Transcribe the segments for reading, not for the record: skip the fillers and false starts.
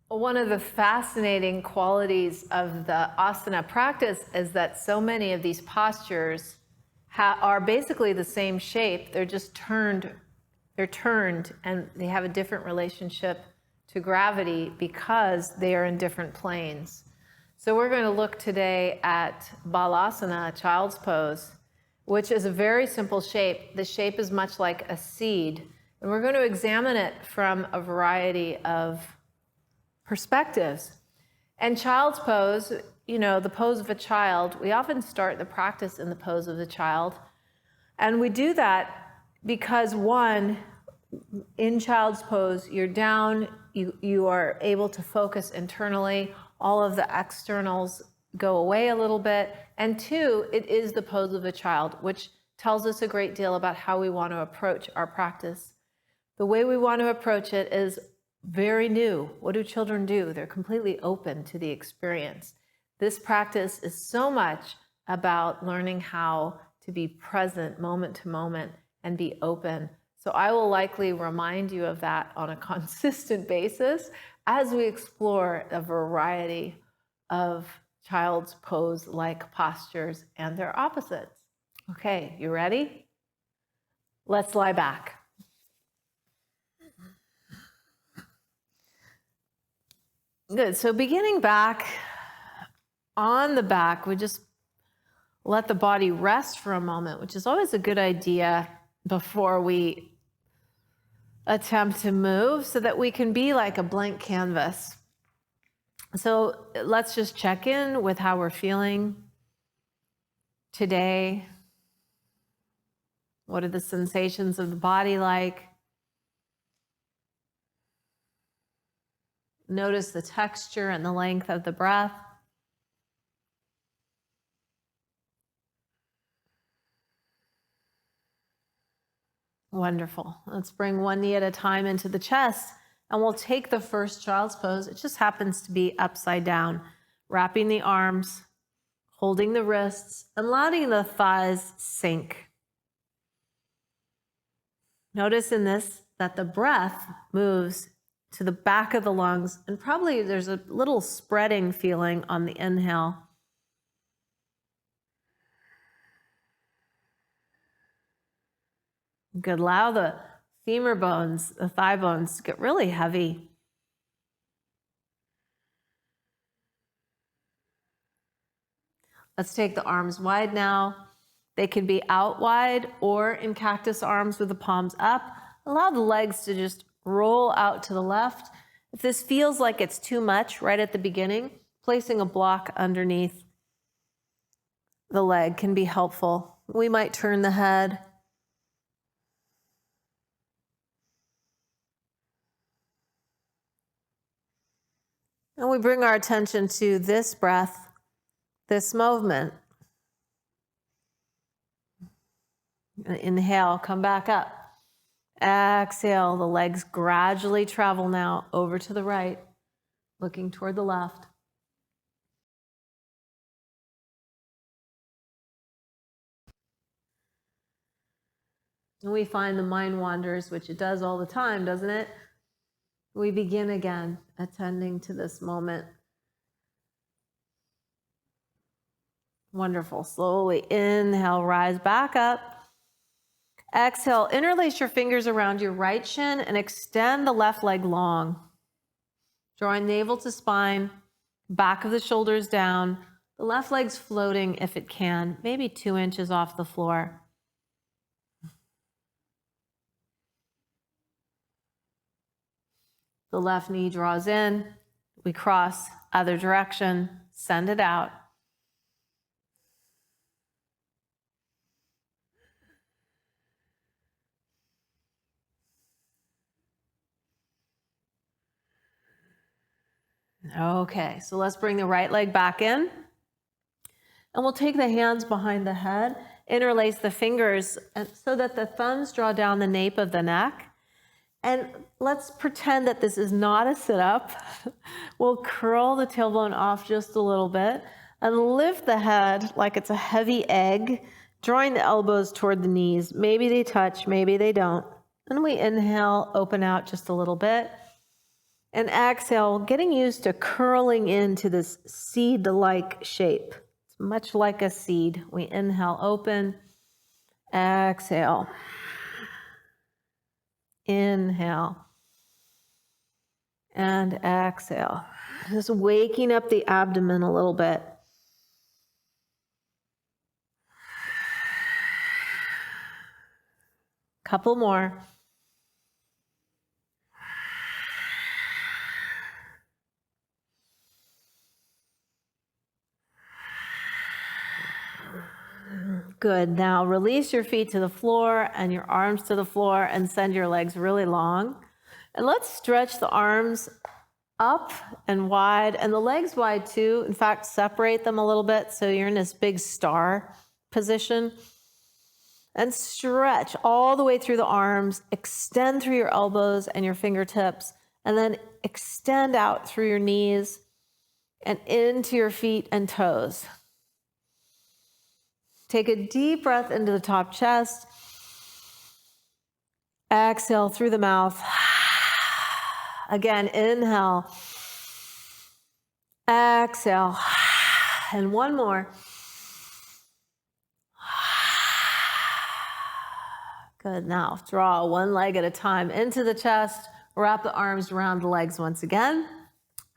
One of the fascinating qualities of the asana practice is that so many of these postures are basically the same shape. They're just turned, and they have a different relationship to gravity because they are in different planes. So we're going to look today at balasana, child's pose, which is a very simple shape. The shape is much like a seed, and we're going to examine it from a variety of perspectives. And child's pose, the pose of a child, we often start the practice in the pose of the child. And we do that because, one, in child's pose, you're down, you are able to focus internally, all of the externals go away a little bit. And two, it is the pose of a child, which tells us a great deal about how we want to approach our practice. The way we want to approach it is very new. What do children do? They're completely open to the experience. This practice is so much about learning how to be present moment to moment and be open. So I will likely remind you of that on a consistent basis as we explore a variety of child's pose-like postures and their opposites. Okay, you ready? Let's lie back. Good. So beginning back, on the back, we just let the body rest for a moment, which is always a good idea before we attempt to move, so that we can be like a blank canvas. So let's just check in with how we're feeling today. What are the sensations of the body like? Notice the texture and the length of the breath. Wonderful. Let's bring one knee at a time into the chest, and we'll take the first child's pose. It just happens to be upside down, wrapping the arms, holding the wrists, and letting the thighs sink. Notice in this that the breath moves to the back of the lungs, and probably there's a little spreading feeling on the inhale. You could allow the femur bones, the thigh bones, to get really heavy. Let's take the arms wide now. They can be out wide or in cactus arms with the palms up. Allow the legs to just roll out to the left. If this feels like it's too much right at the beginning, placing a block underneath the leg can be helpful. We might turn the head. And we bring our attention to this breath, this movement. Inhale, come back up. Exhale, the legs gradually travel now over to the right, looking toward the left. And we find the mind wanders, which it does all the time, doesn't it? We begin again, attending to this moment. Wonderful. Slowly inhale, rise back up. Exhale, interlace your fingers around your right shin and extend the left leg long. Drawing navel to spine, back of the shoulders down. The left leg's floating if it can, maybe 2 inches off the floor. The left knee draws in. We cross other direction, send it out. Okay, so let's bring the right leg back in. And we'll take the hands behind the head, interlace the fingers so that the thumbs draw down the nape of the neck. And let's pretend that this is not a sit-up. We'll curl the tailbone off just a little bit and lift the head like it's a heavy egg, drawing the elbows toward the knees. Maybe they touch, maybe they don't. And we inhale, open out just a little bit. And exhale, getting used to curling into this seed-like shape. It's much like a seed. We inhale, open, exhale, inhale, and exhale. Just waking up the abdomen a little bit. Couple more. Good. Now release your feet to the floor and your arms to the floor and send your legs really long. And let's stretch the arms up and wide and the legs wide too. In fact, separate them a little bit so you're in this big star position. And stretch all the way through the arms, extend through your elbows and your fingertips, and then extend out through your knees and into your feet and toes. Take a deep breath into the top chest. Exhale through the mouth. Again, inhale. Exhale. And one more. Good. Now draw one leg at a time into the chest. Wrap the arms around the legs once again.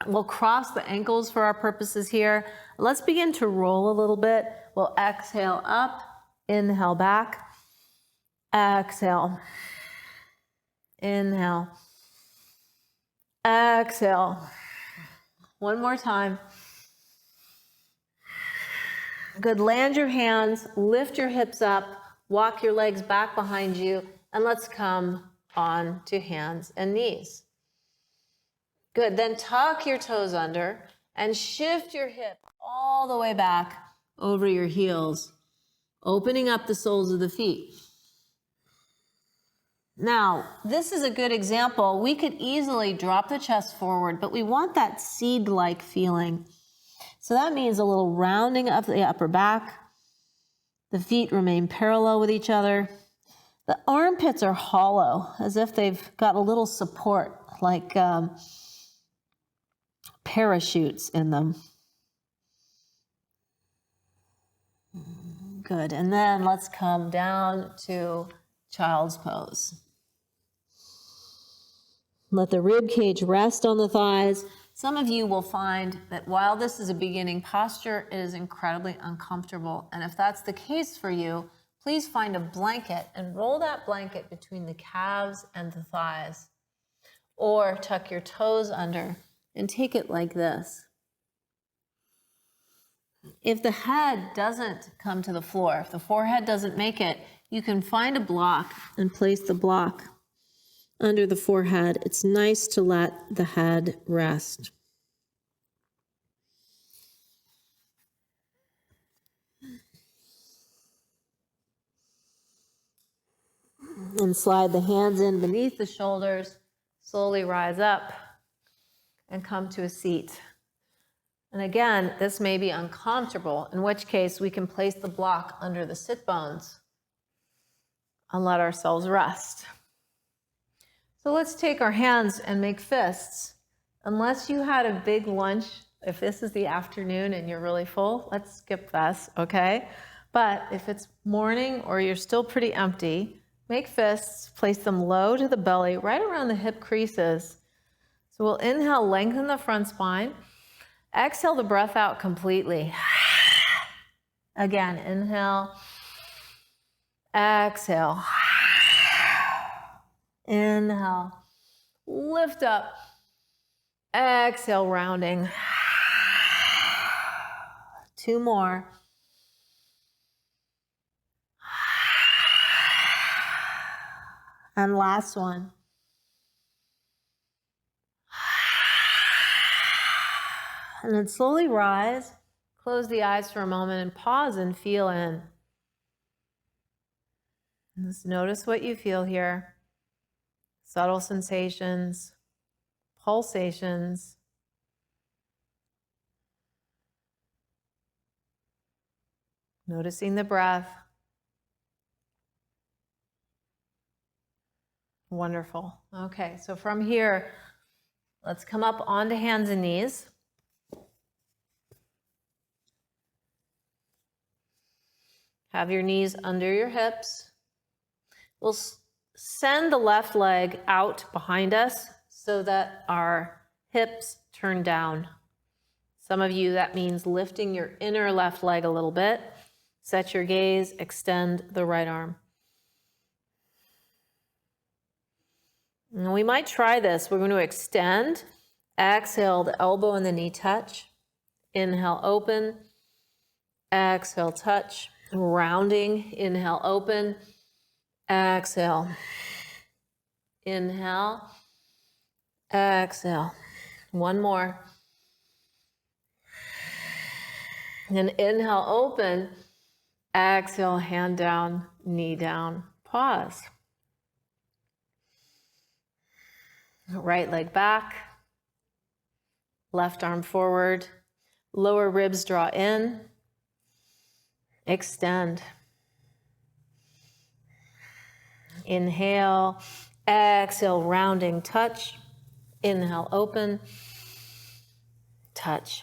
We'll cross the ankles for our purposes here. Let's begin to roll a little bit. We'll exhale up, inhale back, exhale, inhale, exhale. One more time. Good. Land your hands, lift your hips up. Walk your legs back behind you, and let's come on to hands and knees. Good, then tuck your toes under and shift your hip all the way back over your heels, opening up the soles of the feet. Now, this is a good example. We could easily drop the chest forward, but we want that seed-like feeling. So that means a little rounding of the upper back. The feet remain parallel with each other. The armpits are hollow, as if they've got a little support, like parachutes in them. Good. And then let's come down to child's pose. Let the rib cage rest on the thighs. Some of you will find that while this is a beginning posture, it is incredibly uncomfortable. And if that's the case for you, please find a blanket and roll that blanket between the calves and the thighs. Or tuck your toes under and take it like this. If the head doesn't come to the floor, if the forehead doesn't make it, you can find a block and place the block under the forehead. It's nice to let the head rest. And slide the hands in beneath the shoulders. Slowly rise up and come to a seat. And again, this may be uncomfortable, in which case we can place the block under the sit bones and let ourselves rest. So let's take our hands and make fists. Unless you had a big lunch, if this is the afternoon and you're really full, let's skip this, okay? But if it's morning or you're still pretty empty, make fists, place them low to the belly, right around the hip creases. So we'll inhale, lengthen the front spine. Exhale the breath out completely. Again, inhale, exhale. Inhale, lift up, exhale, rounding. 2 more. And last one. And then slowly rise, close the eyes for a moment and pause and feel in. And just notice what you feel here. Subtle sensations, pulsations. Noticing the breath. Wonderful. Okay, so from here, Let's come up onto hands and knees. Have your knees under your hips. We'll send the left leg out behind us so that our hips turn down. Some of you, that means lifting your inner left leg a little bit. Set your gaze, extend the right arm. And we might try this. We're going to extend. Exhale, the elbow and the knee touch. Inhale, open. Exhale, touch. Rounding. Inhale, open. Exhale. Inhale. Exhale. One more. Then inhale, open. Exhale, hand down, knee down. Pause. Right leg back. Left arm forward. Lower ribs draw in. Extend. Inhale. Exhale, rounding, touch. Inhale, open. Touch.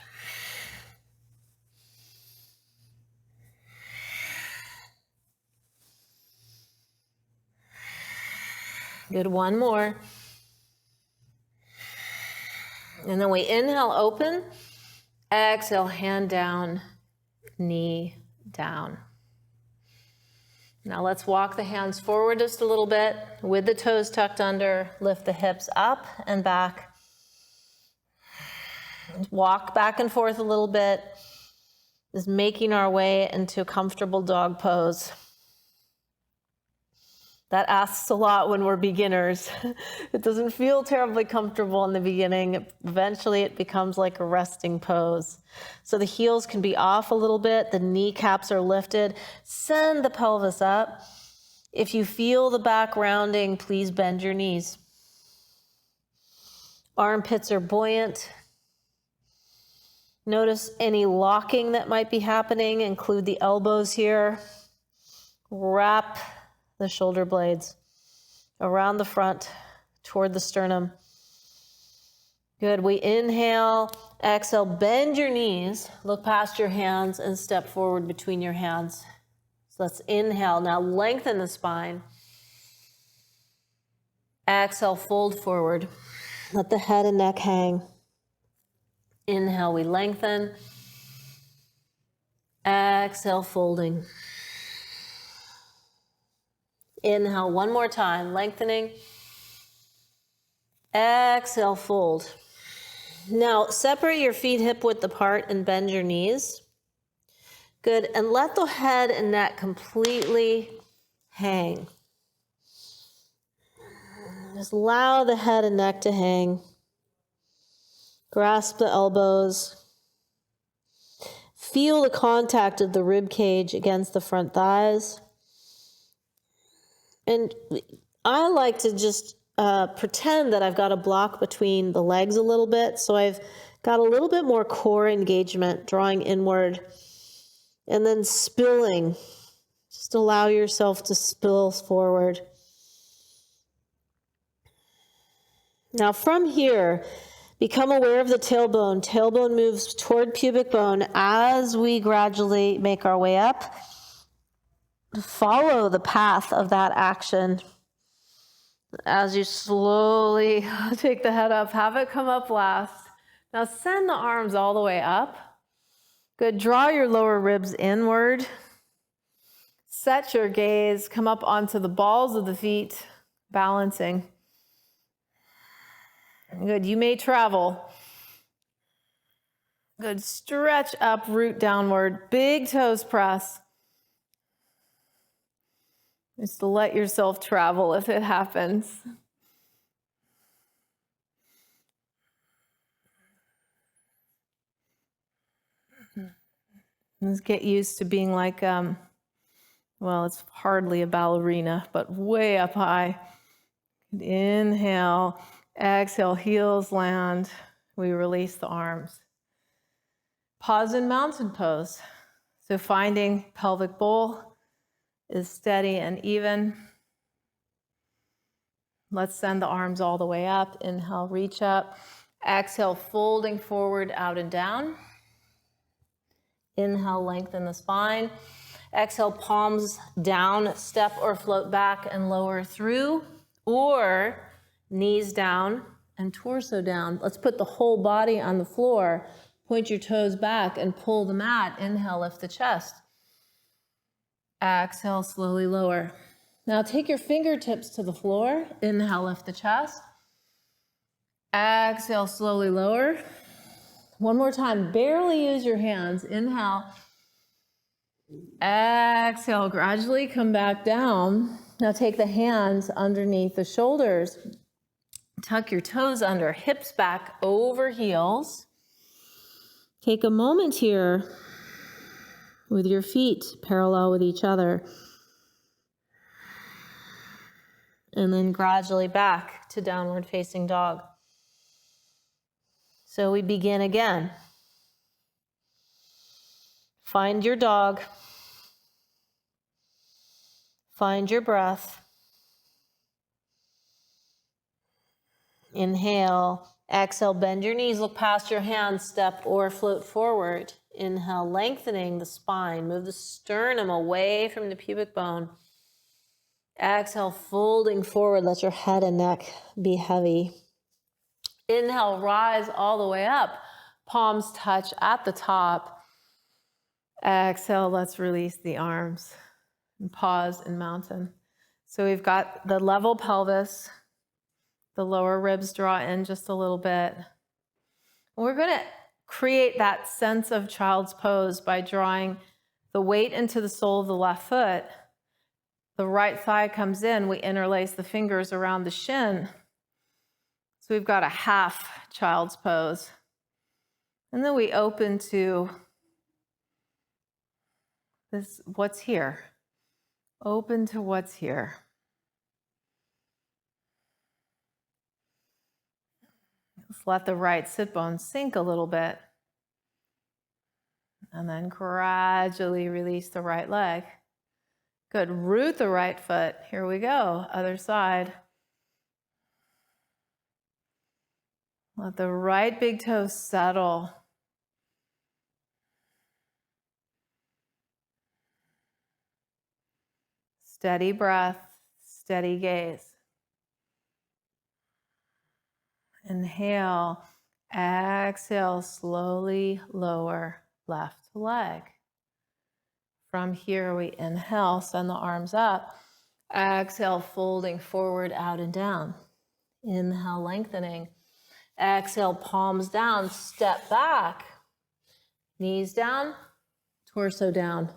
Good, one more. And then we inhale, open. Exhale, hand down, knee down. Now let's walk the hands forward just a little bit with the toes tucked under. Lift the hips up and back. Walk back and forth a little bit. Just making our way into a comfortable dog pose. That asks a lot when we're beginners. It doesn't feel terribly comfortable in the beginning. Eventually it becomes like a resting pose. So the heels can be off a little bit. The kneecaps are lifted. Send the pelvis up. If you feel the back rounding, please bend your knees. Armpits are buoyant. Notice any locking that might be happening. Include the elbows here. Wrap the shoulder blades around the front toward the sternum. Good. We inhale, exhale, bend your knees, look past your hands and step forward between your hands. So let's inhale. Now lengthen the spine. Exhale, fold forward. Let the head and neck hang. Inhale, we lengthen. Exhale, folding. Inhale, one more time, lengthening. Exhale, fold. Now, separate your feet hip width apart and bend your knees. Good, and let the head and neck completely hang. Just allow the head and neck to hang. Grasp the elbows. Feel the contact of the rib cage against the front thighs. And I like to just pretend that I've got a block between the legs a little bit. So I've got a little bit more core engagement, drawing inward. And then spilling. Just allow yourself to spill forward. Now from here, become aware of the tailbone. Tailbone moves toward pubic bone as we gradually make our way up. Follow the path of that action. As you slowly take the head up, have it come up last. Now send the arms all the way up. Good. Draw your lower ribs inward. Set your gaze. Come up onto the balls of the feet, balancing. Good. You may travel. Good. Stretch up, root downward. Big toes press. Just to let yourself travel if it happens. Just get used to being like, well, it's hardly a ballerina, but way up high. Inhale, exhale, heels land. We release the arms. Pause in mountain pose. So finding pelvic bowl is steady and even. Let's send the arms all the way up. Inhale, reach up. Exhale, folding forward, out and down. Inhale, lengthen the spine. Exhale, palms down, step or float back and lower through, or knees down and torso down. Let's put the whole body on the floor. Point your toes back and pull the mat. Inhale, lift the chest. Exhale, slowly lower. Now take your fingertips to the floor. Inhale, lift the chest. Exhale, slowly lower. One more time, barely use your hands. Inhale. Exhale, gradually come back down. Now take the hands underneath the shoulders. Tuck your toes under, hips back over heels. Take a moment here with your feet parallel with each other. And then gradually back to downward facing dog. So we begin again. Find your dog. Find your breath. Inhale. Exhale, bend your knees, look past your hands, step or float forward. Inhale, lengthening the spine. Move the sternum away from the pubic bone. Exhale, folding forward. Let your head and neck be heavy. Inhale, rise all the way up. Palms touch at the top. Exhale, let's release the arms. And pause in mountain. So we've got the level pelvis. The lower ribs draw in just a little bit. We're going to create that sense of child's pose by drawing the weight into the sole of the left foot. The right thigh comes in. We interlace the fingers around the shin. So we've got a half child's pose. And then we open to this, what's here. Open to what's here. Let's let the right sit bone sink a little bit. And then gradually release the right leg. Good. Root the right foot. Here we go. Other side. Let the right big toe settle. Steady breath, steady gaze. Inhale, exhale, slowly lower left leg. From here, we inhale, send the arms up. Exhale, folding forward, out and down. Inhale, lengthening. Exhale, palms down, step back. Knees down, torso down.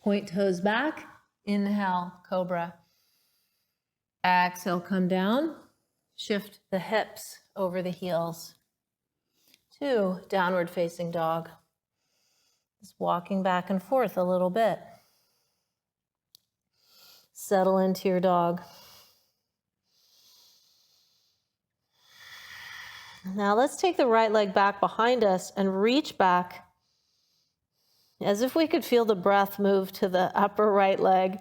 Point toes back. Inhale, cobra. Exhale, come down. Shift the hips over the heels. 2, downward facing dog. Just walking back and forth a little bit. Settle into your dog. Now let's take the right leg back behind us and reach back as if we could feel the breath move to the upper right leg.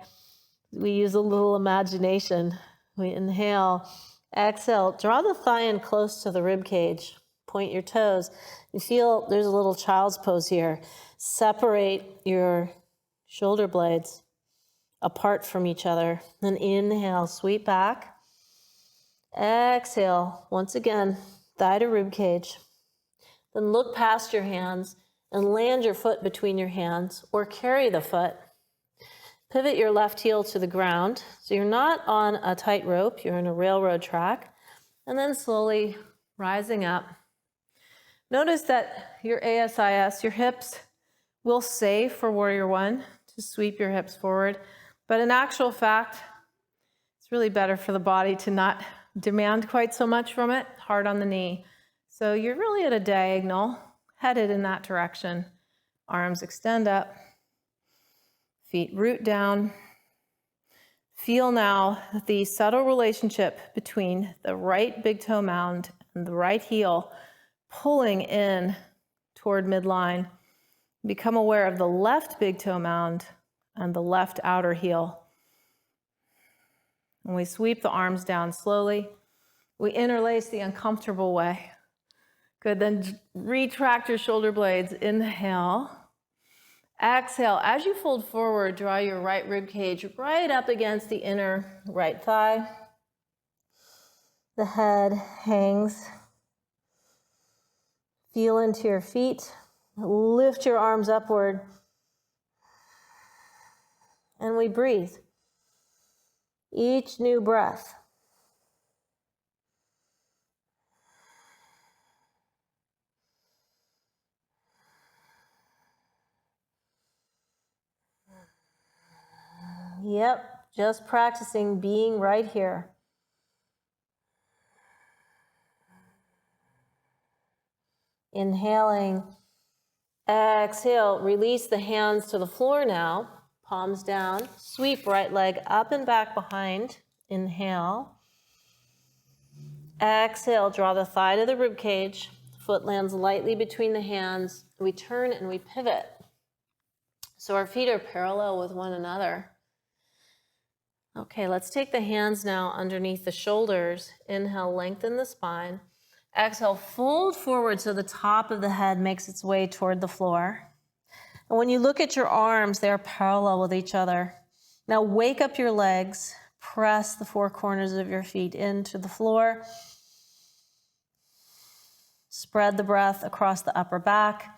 We use a little imagination. We inhale, exhale, draw the thigh in close to the rib cage. Point your toes. You feel there's a little child's pose here. Separate your shoulder blades apart from each other. Then inhale, sweep back. Exhale, once again, thigh to rib cage. Then look past your hands and land your foot between your hands or carry the foot. Pivot your left heel to the ground. So you're not on a tight rope, you're in a railroad track. And then slowly rising up. Notice that your ASIS, your hips, will say for Warrior One to sweep your hips forward. But in actual fact, it's really better for the body to not demand quite so much from it, hard on the knee. So you're really at a diagonal, headed in that direction. Arms extend up, feet root down. Feel now the subtle relationship between the right big toe mound and the right heel pulling in toward midline. Become aware of the left big toe mound and the left outer heel. And we sweep the arms down slowly. We interlace the uncomfortable way. Good, then retract your shoulder blades. Inhale. Exhale. As you fold forward, draw your right rib cage right up against the inner right thigh. The head hangs. Feel into your feet. Lift your arms upward. And we breathe. Each new breath. Yep, just practicing being right here. Inhaling. Exhale, release the hands to the floor now. Palms down. Sweep right leg up and back behind. Inhale. Exhale, draw the thigh to the rib cage. Foot lands lightly between the hands. We turn and we pivot. So our feet are parallel with one another. Okay, let's take the hands now underneath the shoulders. Inhale, lengthen the spine. Exhale, fold forward so the top of the head makes its way toward the floor. And when you look at your arms, they are parallel with each other. Now wake up your legs. Press the four corners of your feet into the floor. Spread the breath across the upper back.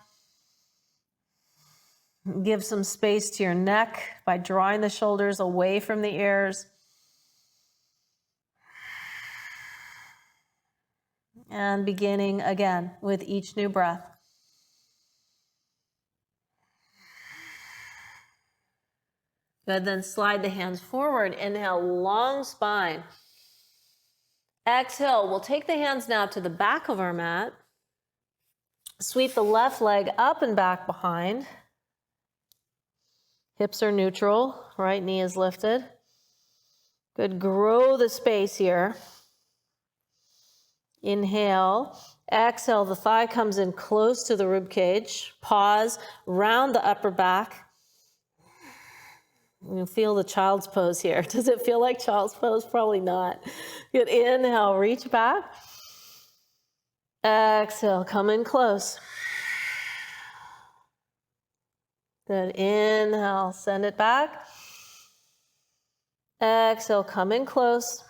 Give some space to your neck by drawing the shoulders away from the ears. And beginning again with each new breath. Good, then slide the hands forward. Inhale, long spine. Exhale, we'll take the hands now to the back of our mat. Sweep the left leg up and back behind. Hips are neutral, right knee is lifted. Good, grow the space here. Inhale, exhale, the thigh comes in close to the rib cage. Pause, round the upper back. You feel the child's pose here. Does it feel like child's pose? Probably not. Good, inhale, reach back. Exhale, come in close. Good, inhale, send it back. Exhale, come in close.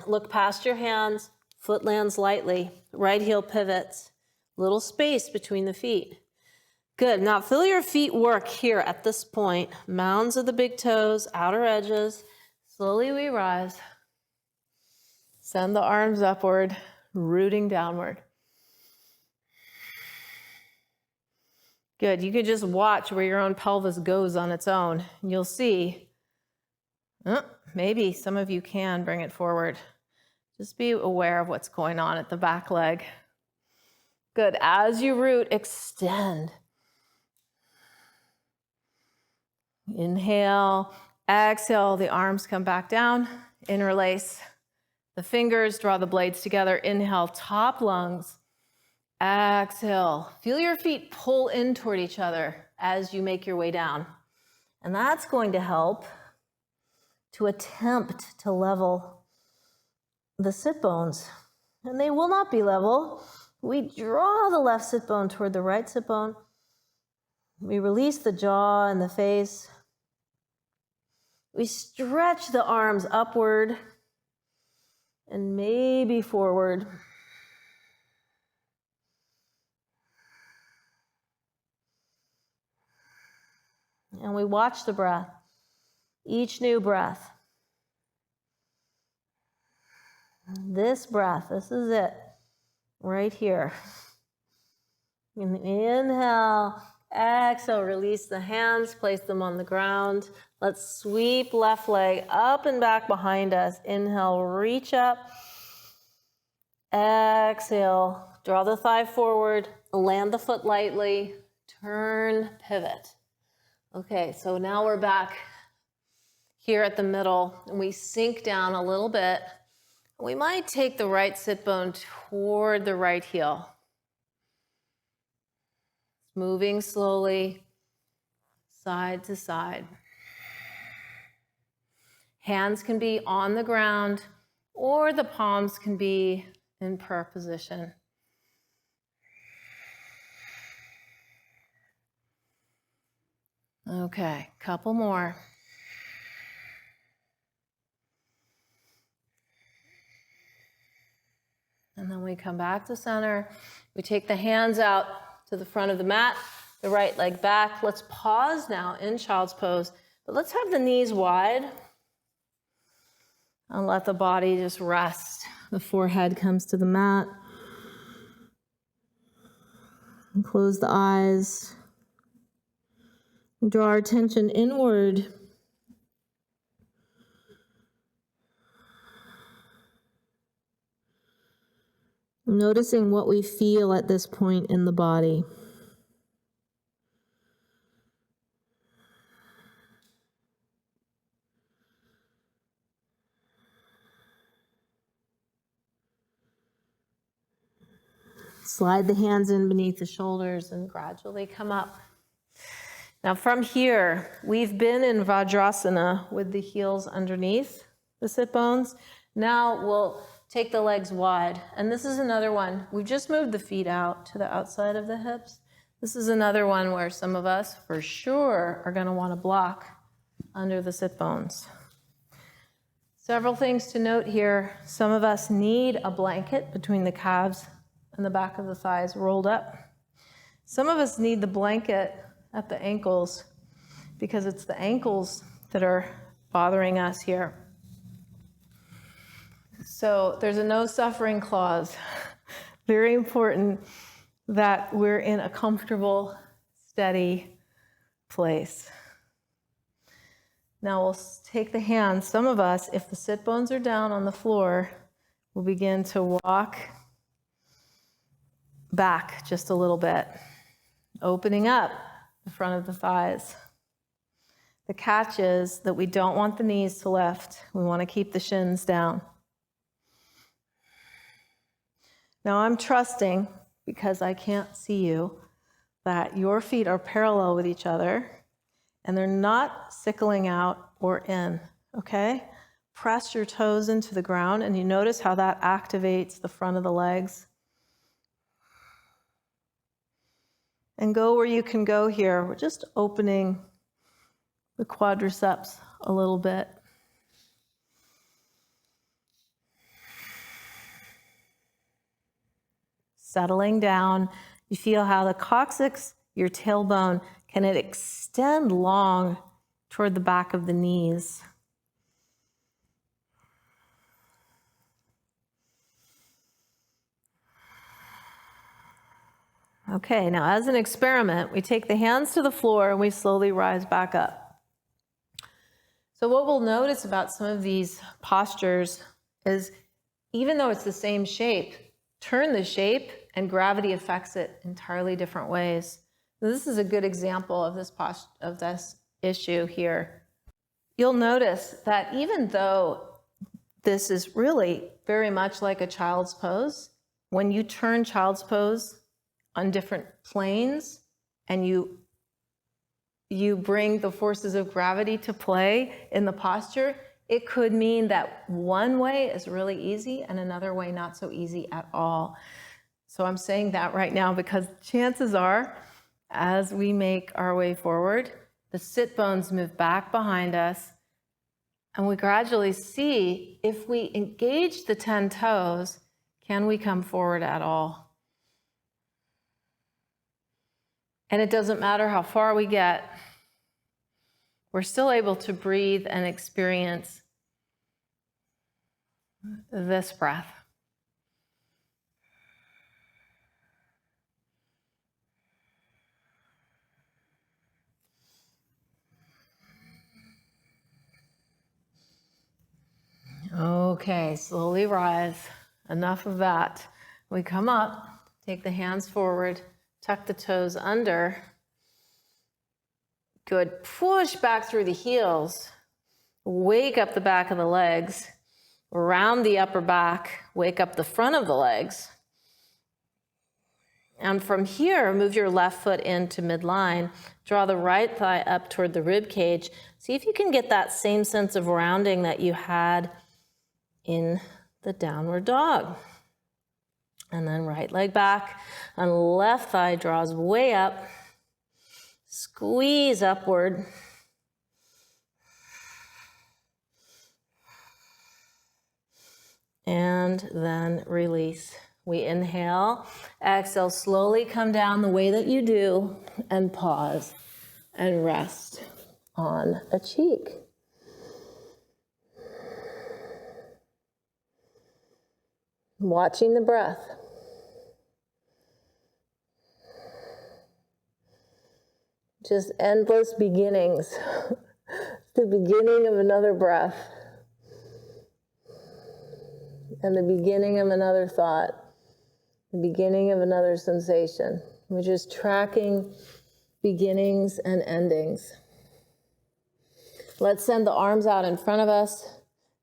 Look past your hands. Foot lands lightly. Right heel pivots. Little space between the feet. Good. Now feel your feet work here at this point. Mounds of the big toes, outer edges. Slowly we rise. Send the arms upward, rooting downward. Good. You could just watch where your own pelvis goes on its own. You'll see. Maybe some of you can bring it forward. Just be aware of what's going on at the back leg. Good. As you root, extend. Inhale, exhale, the arms come back down, interlace the fingers, draw the blades together. Inhale, top lungs. Exhale, feel your feet pull in toward each other as you make your way down. And that's going to help to attempt to level the sit bones. And they will not be level. We draw the left sit bone toward the right sit bone. We release the jaw and the face. We stretch the arms upward and maybe forward. And we watch the breath, each new breath. This breath, this is it, right here. Inhale, exhale, release the hands, place them on the ground. Let's sweep left leg up and back behind us. Inhale, reach up. Exhale, draw the thigh forward, land the foot lightly, turn, pivot. Okay, so now we're back here at the middle, and we sink down a little bit. We might take the right sit bone toward the right heel. Moving slowly, side to side. Hands can be on the ground, or the palms can be in prayer position. Okay, couple more. And then we come back to center. We take the hands out to the front of the mat, the right leg back. Let's pause now in child's pose, but let's have the knees wide and let the body just rest. The forehead comes to the mat. And close the eyes. Draw our attention inward. Noticing what we feel at this point in the body. Slide the hands in beneath the shoulders and gradually come up. Now from here, we've been in Vajrasana with the heels underneath the sit bones. Now we'll take the legs wide. And this is another one. We've just moved the feet out to the outside of the hips. This is another one where some of us, for sure, are going to want to block under the sit bones. Several things to note here. Some of us need a blanket between the calves and the back of the thighs rolled up. Some of us need the blanket at the ankles because it's the ankles that are bothering us here. So there's a no suffering clause. Very important that we're in a comfortable, steady place. Now we'll take the hands. Some of us, if the sit bones are down on the floor, will begin to walk back just a little bit, opening up the front of the thighs. The catch is that we don't want the knees to lift. We want to keep the shins down. Now I'm trusting, because I can't see you, that your feet are parallel with each other and they're not sickling out or in, okay? Press your toes into the ground and you notice how that activates the front of the legs. And go where you can go here. We're just opening the quadriceps a little bit. Settling down. You feel how the coccyx, your tailbone, can it extend long toward the back of the knees. Okay, now as an experiment, we take the hands to the floor and we slowly rise back up. So what we'll notice about some of these postures is even though it's the same shape, turn the shape and gravity affects it entirely different ways. So this is a good example of this issue here. You'll notice that even though this is really very much like a child's pose, when you turn child's pose on different planes and you bring the forces of gravity to play in the posture, it could mean that one way is really easy and another way not so easy at all. So I'm saying that right now because chances are, as we make our way forward, the sit bones move back behind us and we gradually see if we engage the 10 toes, can we come forward at all? And it doesn't matter how far we get, we're still able to breathe and experience this breath. Okay, slowly rise. Enough of that. We come up, take the hands forward, tuck the toes under. Good. Push back through the heels. Wake up the back of the legs. Round the upper back. Wake up the front of the legs. And from here, move your left foot into midline. Draw the right thigh up toward the rib cage. See if you can get that same sense of rounding that you had in the downward dog. And then right leg back and left thigh draws way up. Squeeze upward. And then release. We inhale, exhale, slowly come down the way that you do, and pause and rest on a cheek. Watching the breath. Just endless beginnings. The beginning of another breath. And the beginning of another thought. The beginning of another sensation. We're just tracking beginnings and endings. Let's send the arms out in front of us.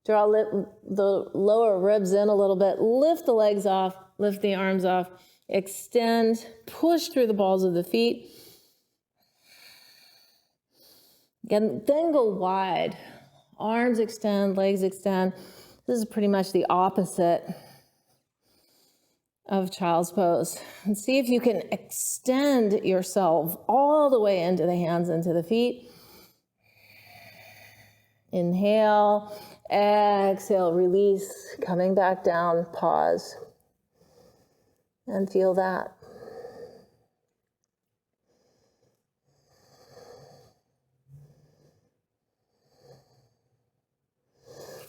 Draw the lower ribs in a little bit. Lift the legs off. Lift the arms off. Extend. Push through the balls of the feet. And then go wide. Arms extend, legs extend. This is pretty much the opposite of child's pose. And see if you can extend yourself all the way into the hands, into the feet. Inhale, exhale, release, coming back down, pause. And feel that.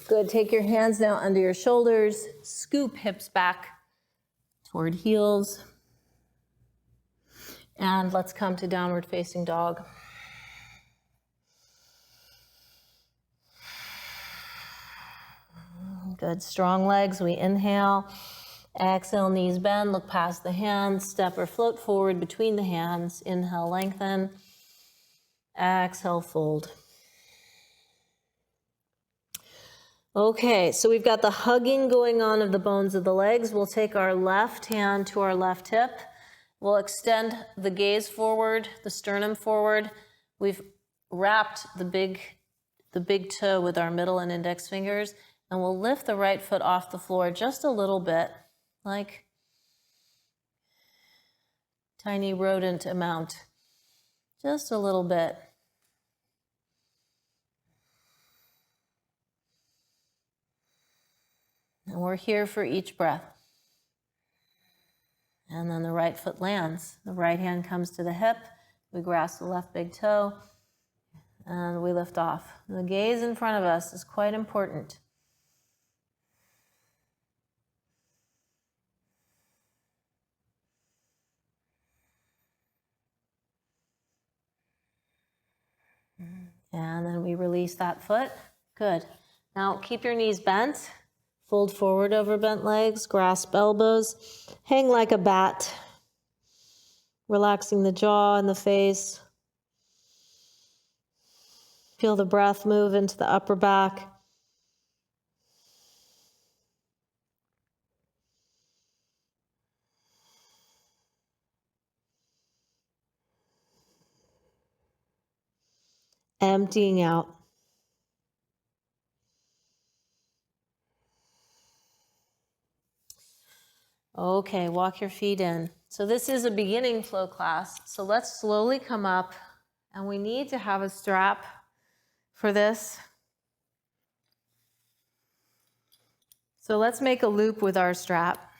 Good, take your hands now under your shoulders, scoop hips back toward heels. And let's come to downward facing dog. Good, strong legs, we inhale. Exhale, knees bend, look past the hands, step or float forward between the hands. Inhale, lengthen. Exhale, fold. Okay, so we've got the hugging going on of the bones of the legs. We'll take our left hand to our left hip. We'll extend the gaze forward, the sternum forward. We've wrapped the big toe with our middle and index fingers, and we'll lift the right foot off the floor just a little bit, like tiny rodent amount. Just a little bit. And we're here for each breath. And then the right foot lands. The right hand comes to the hip. We grasp the left big toe. And we lift off. The gaze in front of us is quite important. And then we release that foot. Good. Now keep your knees bent. Fold forward over bent legs, grasp elbows, hang like a bat, relaxing the jaw and the face. Feel the breath move into the upper back. Emptying out. Okay, walk your feet in. So this is a beginning flow class. So let's slowly come up, and we need to have a strap for this. So let's make a loop with our strap.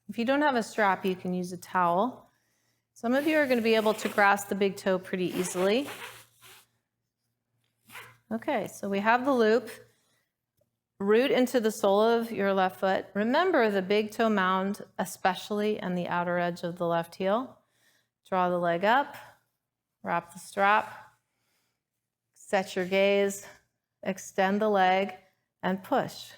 If you don't have a strap, you can use a towel. Some of you are going to be able to grasp the big toe pretty easily. Okay, so we have the loop. Root into the sole of your left foot. Remember the big toe mound, especially and the outer edge of the left heel. Draw the leg up, wrap the strap, set your gaze, extend the leg, and push.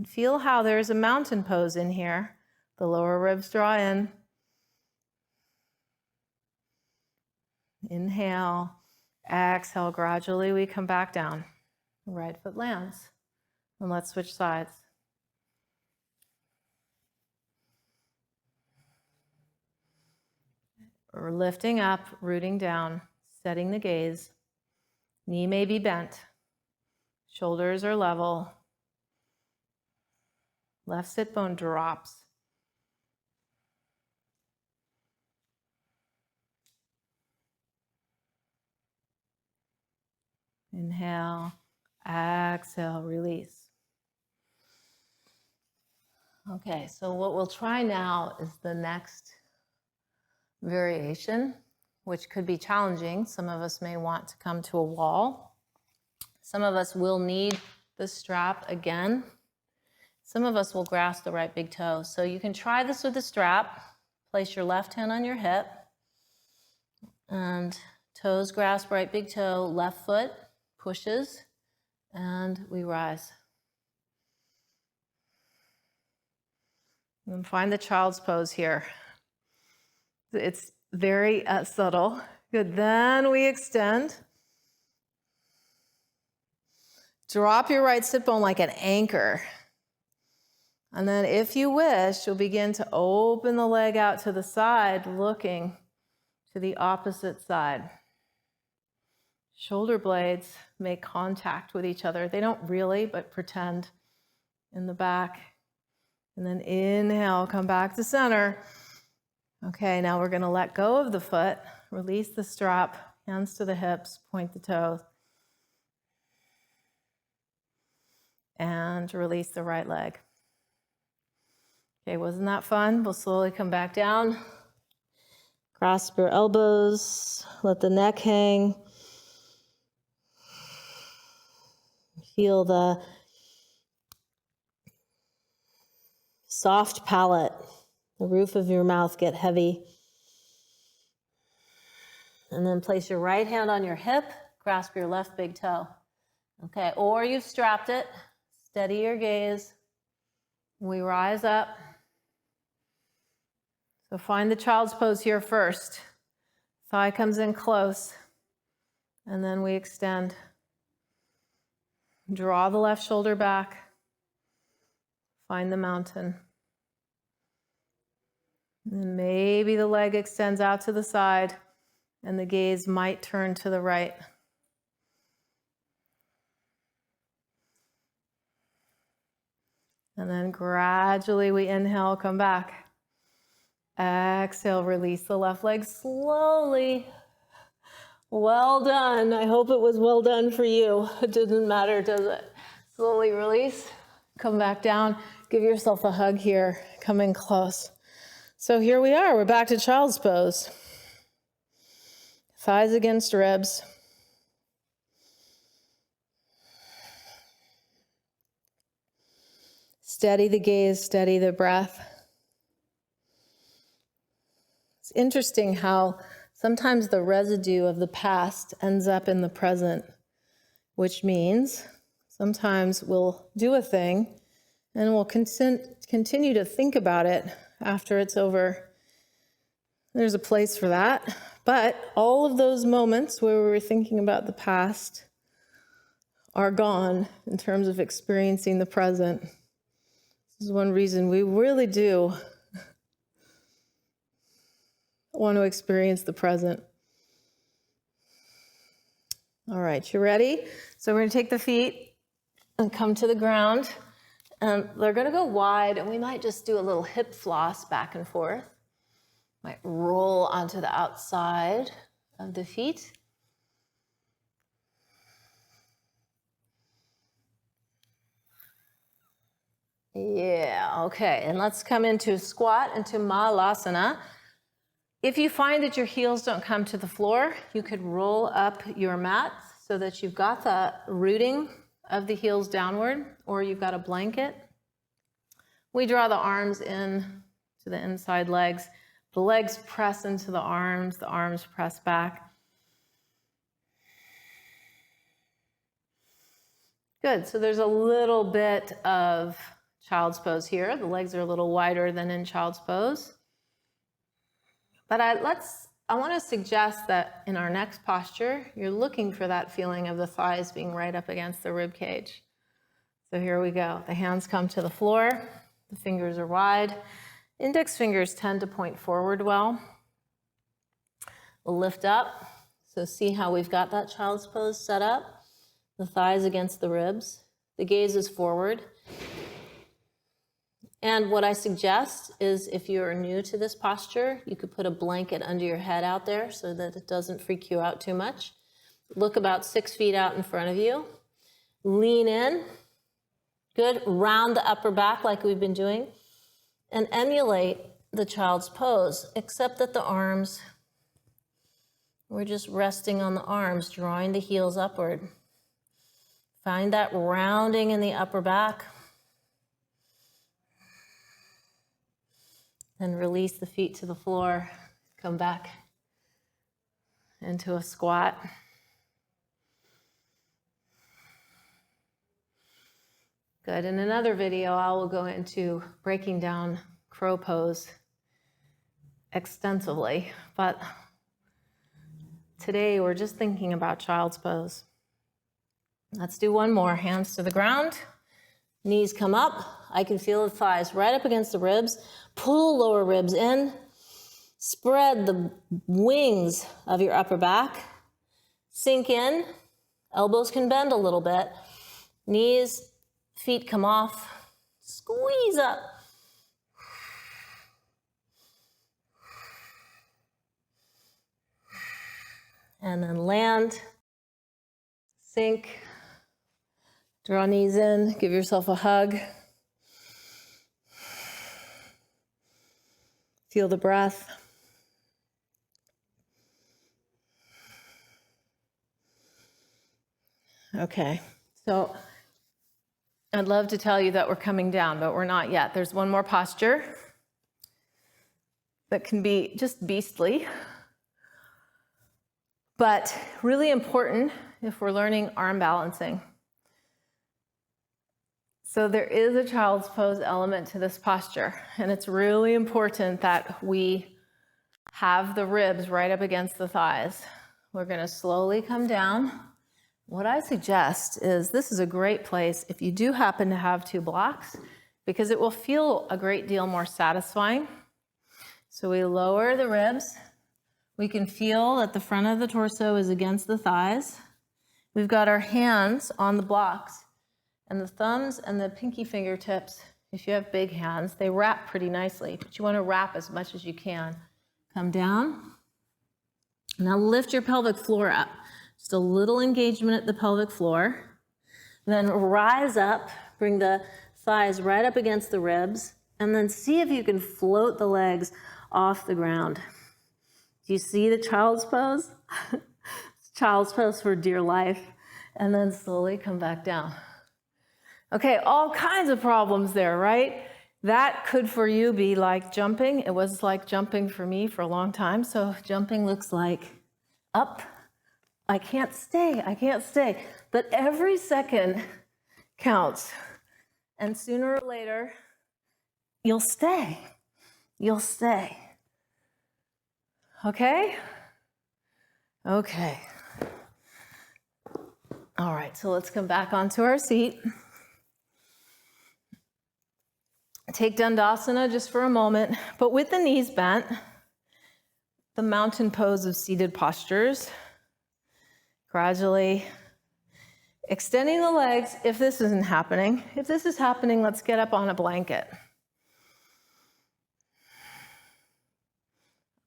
Feel how there's a mountain pose in here. The lower ribs draw in. Inhale, exhale, gradually we come back down. Right foot lands. And let's switch sides. We're lifting up, rooting down, setting the gaze, Knee may be bent. Shoulders are level. Left sit bone drops. Inhale, exhale, release. Okay, so what we'll try now is the next variation, which could be challenging. Some of us may want to come to a wall. Some of us will need the strap again. Some of us will grasp the right big toe. So you can try this with the strap. Place your left hand on your hip and toes grasp right big toe, left foot pushes, and we rise. And find the child's pose here. It's very subtle. Good, then we extend. Drop your right sit bone like an anchor. And then if you wish, you'll begin to open the leg out to the side, looking to the opposite side. Shoulder blades make contact with each other. They don't really, but pretend in the back. And then inhale, come back to center. Okay, now we're gonna let go of the foot, release the strap, hands to the hips, point the toes. And release the right leg. Okay, wasn't that fun? We'll slowly come back down. Grasp your elbows, let the neck hang. Feel the soft palate, the roof of your mouth get heavy. And then place your right hand on your hip, grasp your left big toe. Okay, or you've strapped it. Steady your gaze. We rise up. So find the child's pose here first. Thigh comes in close. And then we extend. Draw the left shoulder back. Find the mountain. And maybe the leg extends out to the side and the gaze might turn to the right. And then gradually we inhale, come back. Exhale, release the left leg slowly. Well done. I hope it was well done for you. It doesn't matter, does it? Slowly release, come back down. Give yourself a hug here. Come in close. So here we are. We're back to child's pose. Thighs against ribs. Steady the gaze, steady the breath. It's interesting how sometimes the residue of the past ends up in the present, which means sometimes we'll do a thing and we'll continue to think about it after it's over. There's a place for that. But all of those moments where we were thinking about the past are gone in terms of experiencing the present. This is one reason we really do want to experience the present. All right, you ready? So we're going to take the feet and come to the ground. And they're going to go wide, and we might just do a little hip floss back and forth. Might roll onto the outside of the feet. Yeah, okay, and let's come into squat, into malasana. If you find that your heels don't come to the floor, you could roll up your mat so that you've got the rooting of the heels downward, or you've got a blanket. We draw the arms in to the inside legs. The legs press into the arms press back. Good, so there's a little bit of child's pose here. The legs are a little wider than in child's pose. But I want to suggest that in our next posture, you're looking for that feeling of the thighs being right up against the rib cage. So here we go. The hands come to the floor. The fingers are wide. Index fingers tend to point forward well. We'll lift up. So see how we've got that child's pose set up? The thighs against the ribs. The gaze is forward. And what I suggest is if you're new to this posture, you could put a blanket under your head out there so that it doesn't freak you out too much. Look about 6 feet out in front of you. Lean in. Good. Round the upper back like we've been doing. And emulate the child's pose, except that the arms, we're just resting on the arms, drawing the heels upward. Find that rounding in the upper back. Then release the feet to the floor. Come back into a squat. Good. In another video, I will go into breaking down crow pose extensively, but today we're just thinking about child's pose. Let's do one more. Hands to the ground, knees come up. I can feel the thighs right up against the ribs. Pull lower ribs in. Spread the wings of your upper back. Sink in. Elbows can bend a little bit. Knees, feet come off. Squeeze up. And then land. Sink. Draw knees in. Give yourself a hug. Feel the breath. Okay, so I'd love to tell you that we're coming down, but we're not yet. There's one more posture that can be just beastly, but really important if we're learning arm balancing. So there is a child's pose element to this posture, and it's really important that we have the ribs right up against the thighs. We're going to slowly come down. What I suggest is this is a great place if you do happen to have 2 blocks, because it will feel a great deal more satisfying. So we lower the ribs. We can feel that the front of the torso is against the thighs. We've got our hands on the blocks, and the thumbs and the pinky fingertips, if you have big hands, they wrap pretty nicely, but you want to wrap as much as you can. Come down. Now lift your pelvic floor up. Just a little engagement at the pelvic floor. Then rise up, bring the thighs right up against the ribs, and then see if you can float the legs off the ground. Do you see the child's pose? Child's pose for dear life. And then slowly come back down. Okay, all kinds of problems there, right? That could for you be like jumping. It was like jumping for me for a long time. So jumping looks like up. I can't stay. But every second counts. And sooner or later, you'll stay. Okay? Okay. All right, so let's come back onto our seat. Take Dandasana just for a moment, but with the knees bent, the mountain pose of seated postures. Gradually extending the legs if this isn't happening. If this is happening, let's get up on a blanket.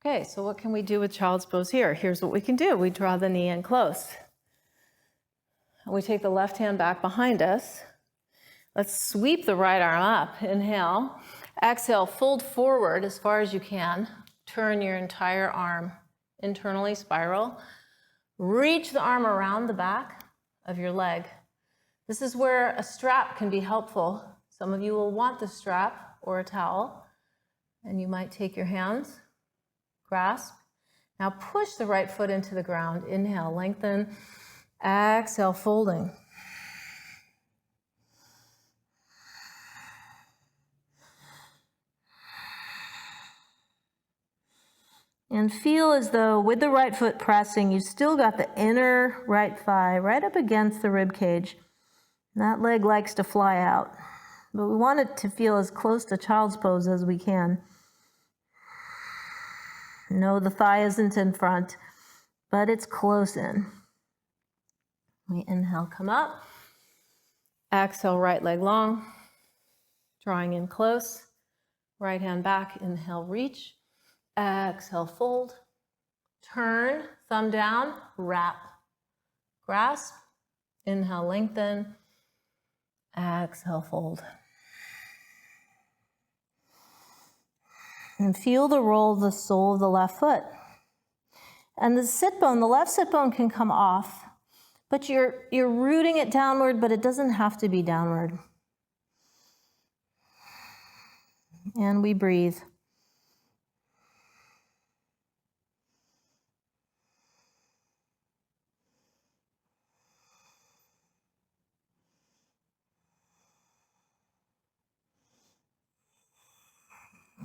Okay, so what can we do with child's pose here? Here's what we can do. We draw the knee in close. We take the left hand back behind us. Let's sweep the right arm up. Inhale. Exhale, fold forward as far as you can. Turn your entire arm internally, spiral. Reach the arm around the back of your leg. This is where a strap can be helpful. Some of you will want the strap or a towel, and you might take your hands, grasp. Now push the right foot into the ground. Inhale, lengthen. Exhale, folding. And feel as though with the right foot pressing, you've still got the inner right thigh right up against the rib cage. That leg likes to fly out, but we want it to feel as close to child's pose as we can. No, the thigh isn't in front. but it's close in. We inhale, come up. Exhale, right leg long, drawing in close. Right hand back, inhale, reach. Exhale, fold. Turn, thumb down, wrap. Grasp, inhale, lengthen. Exhale, fold. And feel the roll of the sole of the left foot. And the sit bone, the left sit bone can come off, but you're rooting it downward, but it doesn't have to be downward. And we breathe.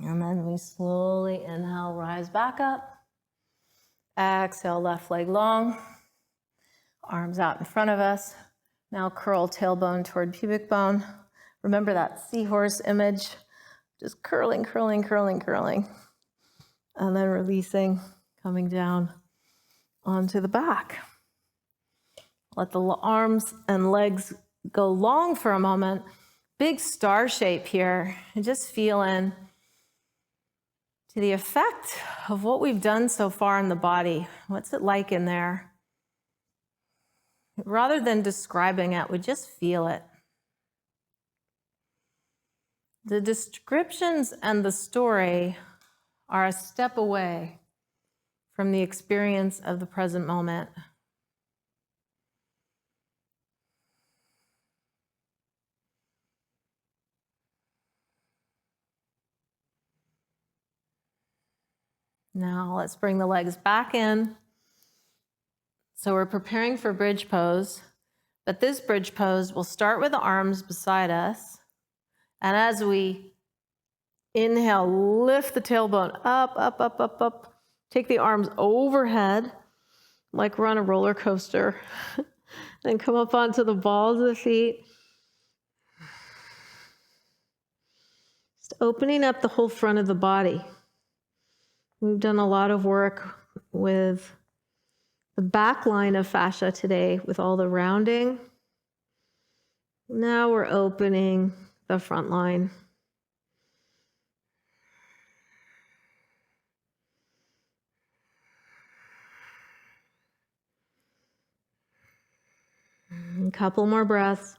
And then we slowly inhale, rise back up. Exhale, left leg long. Arms out in front of us. Now curl tailbone toward pubic bone. Remember that seahorse image. Just curling, curling, curling, curling. And then releasing, coming down onto the back. Let the arms and legs go long for a moment. Big star shape here. And just feel in to the effect of what we've done so far in the body. What's it like in there? Rather than describing it, we just feel it. The descriptions and the story are a step away from the experience of the present moment. Now let's bring the legs back in. So we're preparing for bridge pose, but this bridge pose will start with the arms beside us. And as we inhale, lift the tailbone up, up, up, up, up. Take the arms overhead, like we're on a roller coaster. Then come up onto the balls of the feet. Just opening up the whole front of the body. We've done a lot of work with the back line of fascia today with all the rounding. Now we're opening the front line. A couple more breaths.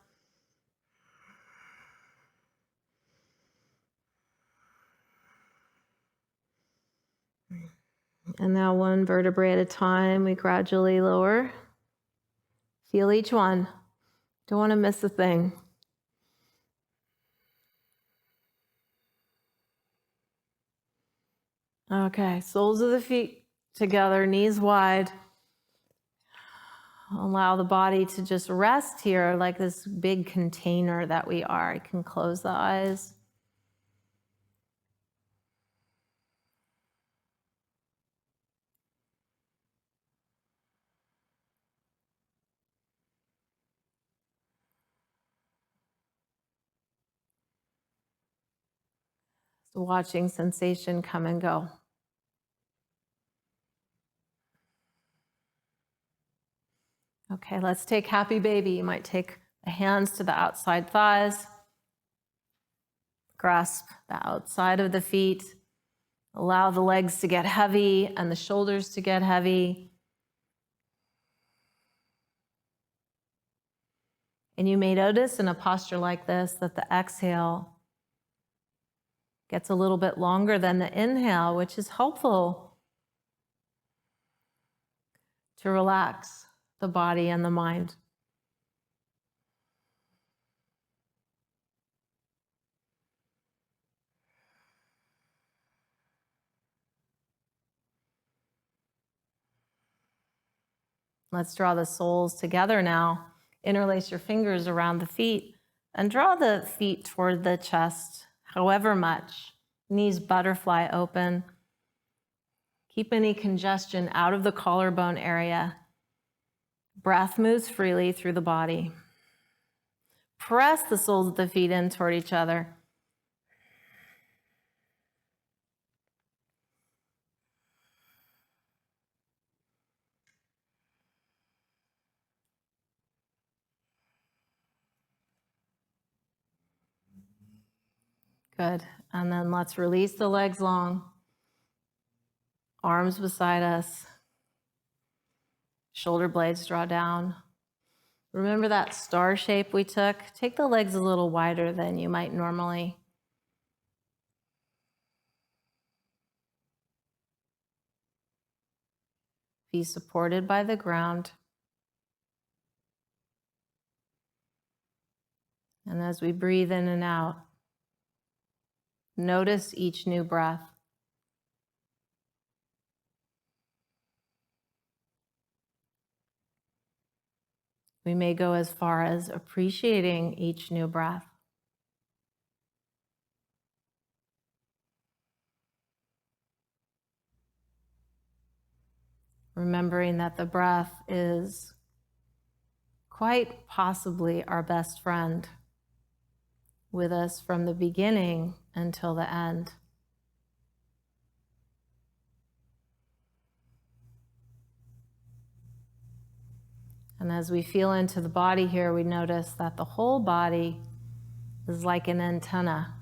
And now one vertebrae at a time, we gradually lower. Feel each one. Don't want to miss a thing. Okay, soles of the feet together, knees wide. Allow the body to just rest here like this big container that we are. You can close the eyes. So watching sensation come and go. Okay, let's take happy baby. You might take the hands to the outside thighs. Grasp the outside of the feet. Allow the legs to get heavy and the shoulders to get heavy. And you may notice in a posture like this that the exhale gets a little bit longer than the inhale, which is helpful to relax the body and the mind. Let's draw the soles together now. Interlace your fingers around the feet and draw the feet toward the chest, however much. Knees butterfly open. Keep any congestion out of the collarbone area. Breath moves freely through the body. Press the soles of the feet in toward each other. Good. And then let's release the legs long. Arms beside us. Shoulder blades draw down. Remember that star shape we took? Take the legs a little wider than you might normally. Be supported by the ground. And as we breathe in and out, notice each new breath. We may go as far as appreciating each new breath. Remembering that the breath is quite possibly our best friend, with us from the beginning until the end. And as we feel into the body here, we notice that the whole body is like an antenna.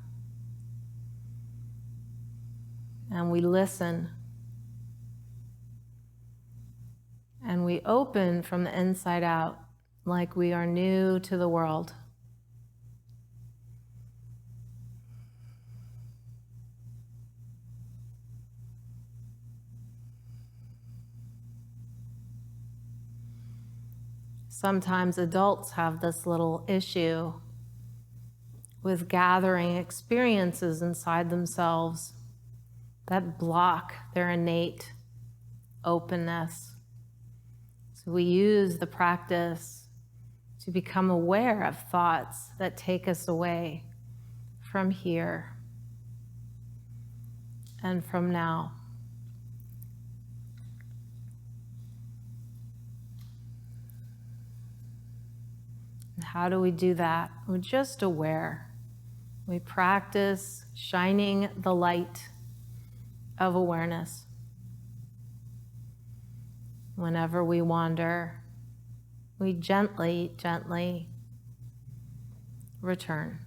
And we listen. And we open from the inside out, like we are new to the world. Sometimes adults have this little issue with gathering experiences inside themselves that block their innate openness. So we use the practice to become aware of thoughts that take us away from here and from now. And how do we do that? We're just aware. We practice shining the light of awareness. Whenever we wander, we gently, gently return.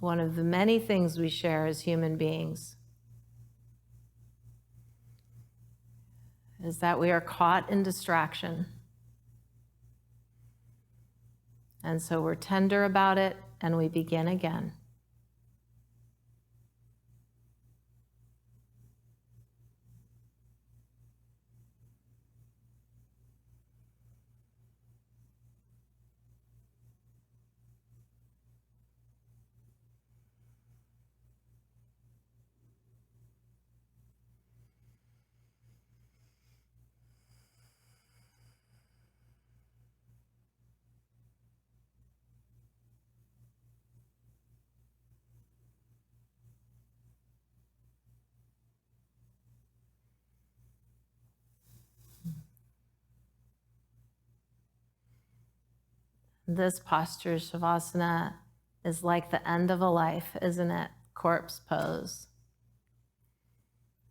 One of the many things we share as human beings is that we are caught in distraction. And so we're tender about it and we begin again. This posture, Shavasana, is like the end of a life, isn't it? Corpse pose.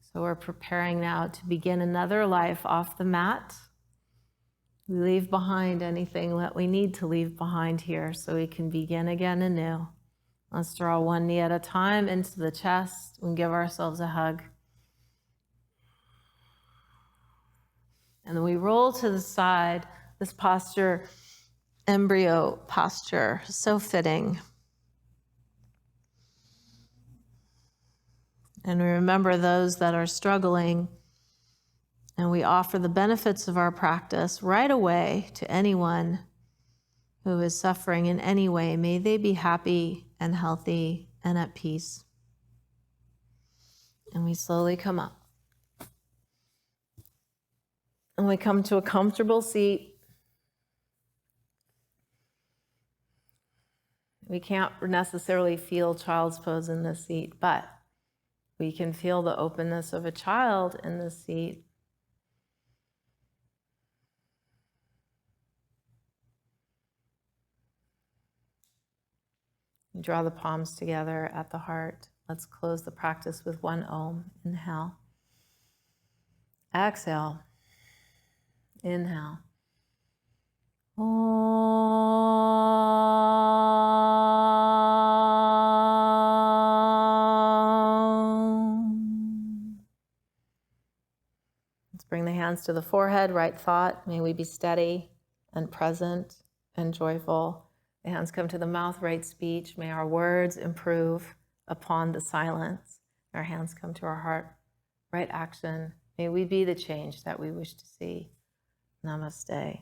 So we're preparing now to begin another life off the mat. We leave behind anything that we need to leave behind here so we can begin again anew. Let's draw one knee at a time into the chest and give ourselves a hug. And then we roll to the side. This posture, embryo posture, so fitting. And we remember those that are struggling, and we offer the benefits of our practice right away to anyone who is suffering in any way. May they be happy and healthy and at peace. And we slowly come up. And we come to a comfortable seat. We can't necessarily feel child's pose in this seat, but we can feel the openness of a child in this seat. We draw the palms together at the heart. Let's close the practice with one Om. Inhale. Exhale. Inhale. Om. Let's bring the hands to the forehead, right thought. May we be steady and present and joyful. The hands come to the mouth, right speech. May our words improve upon the silence. Our hands come to our heart, right action. May we be the change that we wish to see. Namaste.